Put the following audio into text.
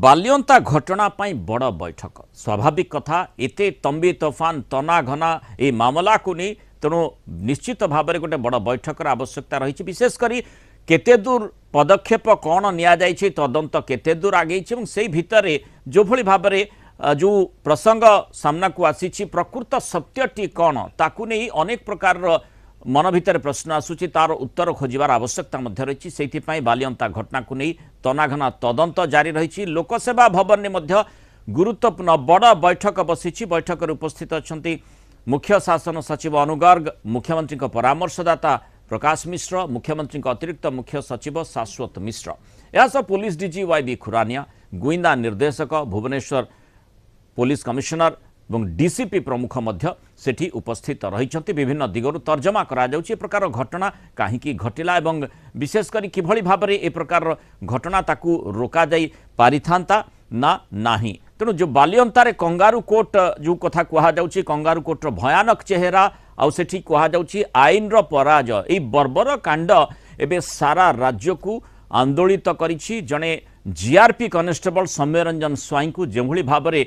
बाल्यंता घटना पाई बड़ बैठक स्वाभाविक कथा एते तंबी तोफान तना घना ए मामला को नहीं तेणु निश्चित भाव में गोटे बड़ बैठकर आवश्यकता रही विशेषकर केते दूर पदक्षेप कौन नि तदंत केते दूर आगे से भितर जो भली भाव में जो प्रसंग सामना को आसी प्रकृत सत्यटी कौन ताकू नहीं अनेक प्रकार मन भितर प्रश्न आसूची तार उत्तर खोजार आवश्यकता रही से बालियंता घटना को नहीं तनाघना तदंत जारी रही लोकसेवा भवन में गुरुत्वपूर्ण बड़ बैठक बसी बैठक उपस्थित अच्छा मुख्य शासन सचिव अनुगर्ग मुख्यमंत्री परामर्शदाता प्रकाश मिश्र मुख्यमंत्री अतिरिक्त मुख्य सचिव शाश्वत मिश्र यह पुलिस डीजी वाई खुरानिया गुइंदा निर्देशक भुवनेश्वर पुलिस कमिशनर और डीसीपी प्रमुख सेठी उपस्थित रही विभिन्न दिगरु तर्जमा करा जाउछि प्रकार घटना कहीं घटिला एवं विशेषकर किभली भाव में ए प्रकार घटना ताकू रोका जाई पारिथांता ना नाही तेणु जो बालियंतारे कंगारू कोर्ट जो कथा कहा जाउछि कंगारू कोर्ट भयानक चेहरा आउ सेठी कहा जाउछि आईन रो पराजय ए बर्बर कांड एबे सारा राज्य को आंदोलित करिछि जने जीआरपी कनेस्टेबल सौम्यरंजन स्वाई को जो भाव में